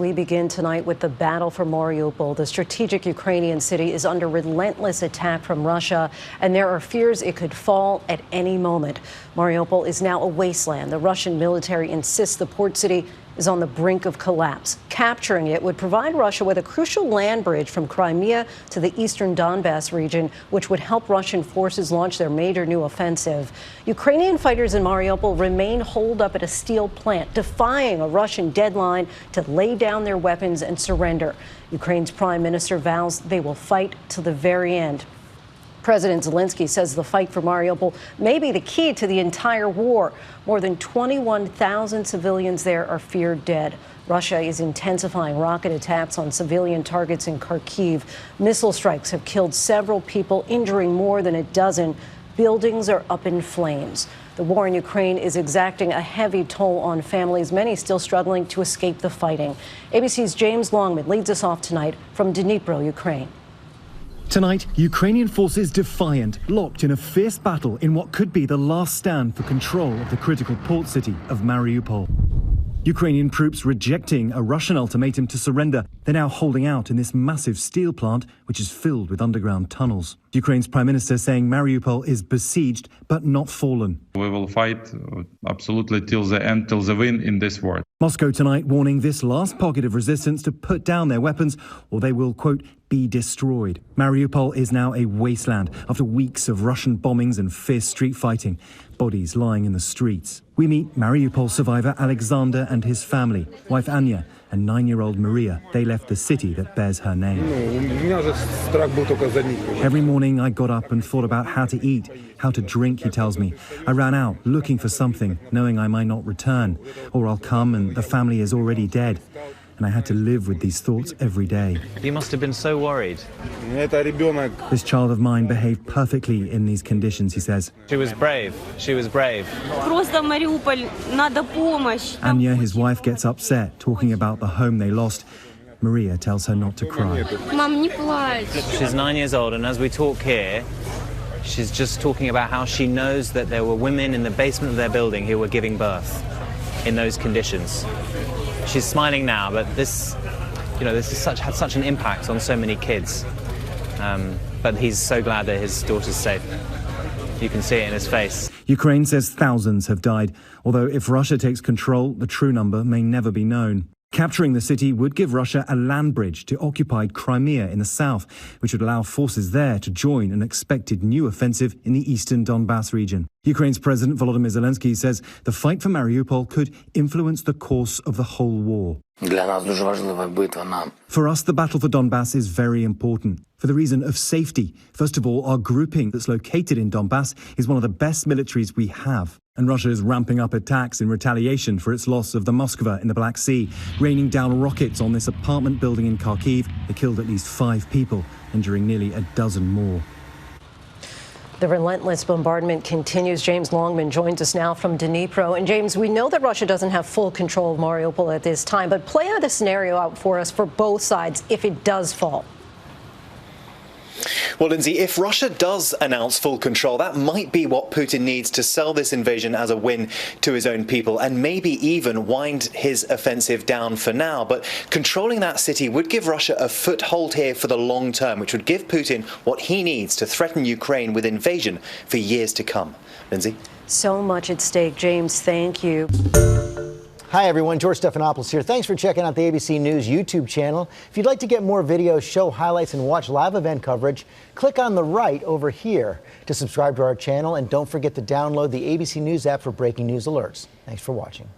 We begin tonight with the battle for Mariupol. The strategic Ukrainian city is under relentless attack from Russia, and there are fears it could fall at any moment. Mariupol is now a wasteland. The Russian military insists the port city is on the brink of collapse. Capturing it would provide Russia with a crucial land bridge from Crimea to the eastern Donbass region, which would help Russian forces launch their major new offensive. Ukrainian fighters in Mariupol remain holed up at a steel plant, defying a Russian deadline to lay down their weapons and surrender. Ukraine's prime minister vows they will fight to the very end. President Zelensky says the fight for Mariupol may be the key to the entire war. More than 21,000 civilians there are feared dead. Russia is intensifying rocket attacks on civilian targets in Kharkiv. Missile strikes have killed several people, injuring more than a dozen. Buildings are up in flames. The war in Ukraine is exacting a heavy toll on families, many still struggling to escape the fighting. ABC's James Longman leads us off tonight from Dnipro, Ukraine. Tonight, Ukrainian forces defiant, locked in a fierce battle in what could be the last stand for control of the critical port city of Mariupol. Ukrainian troops rejecting a Russian ultimatum to surrender. They're now holding out in this massive steel plant, which is filled with underground tunnels. Ukraine's prime minister saying Mariupol is besieged, but not fallen. We will fight absolutely till the end, till the win in this war. Moscow tonight warning this last pocket of resistance to put down their weapons, or they will, quote, be destroyed. Mariupol is now a wasteland after weeks of Russian bombings and fierce street fighting. Bodies lying in the streets. We meet Mariupol survivor Alexander and his family, wife Anya and 9-year-old Maria. They left the city that bears her name. Every morning I got up and thought about how to eat, how to drink, he tells me. I ran out looking for something, knowing I might not return, or I'll come and the family is already dead. And I had to live with these thoughts every day. You must have been so worried. This child of mine behaved perfectly in these conditions, he says. She was brave. She was brave. Anya, his wife, gets upset, talking about the home they lost. Maria tells her not to cry. She's 9 years old, and as we talk here, she's just talking about how she knows that there were women in the basement of their building who were giving birth in those conditions. She's smiling now, but this had such an impact on so many kids. But he's so glad that his daughter's safe. You can see it in his face. Ukraine says thousands have died, although if Russia takes control, the true number may never be known. Capturing the city would give Russia a land bridge to occupied Crimea in the south, which would allow forces there to join an expected new offensive in the eastern Donbass region. Ukraine's President Volodymyr Zelensky says the fight for Mariupol could influence the course of the whole war. For us, the battle for Donbass is very important for the reason of safety. First of all, our grouping that's located in Donbass is one of the best militaries we have. And Russia is ramping up attacks in retaliation for its loss of the Moskva in the Black Sea, raining down rockets on this apartment building in Kharkiv. They killed at least 5 people, injuring nearly a dozen more. The relentless bombardment continues. James Longman joins us now from Dnipro. And James, we know that Russia doesn't have full control of Mariupol at this time, but play the scenario out for us for both sides if it does fall. Well, Lindsay, if Russia does announce full control, that might be what Putin needs to sell this invasion as a win to his own people and maybe even wind his offensive down for now. But controlling that city would give Russia a foothold here for the long term, which would give Putin what he needs to threaten Ukraine with invasion for years to come. Lindsay? So much at stake. James, thank you. Hi, everyone. George Stephanopoulos here. Thanks for checking out the ABC News YouTube channel. If you'd like to get more videos, show highlights, and watch live event coverage, click on the right over here to subscribe to our channel. And don't forget to download the ABC News app for breaking news alerts. Thanks for watching.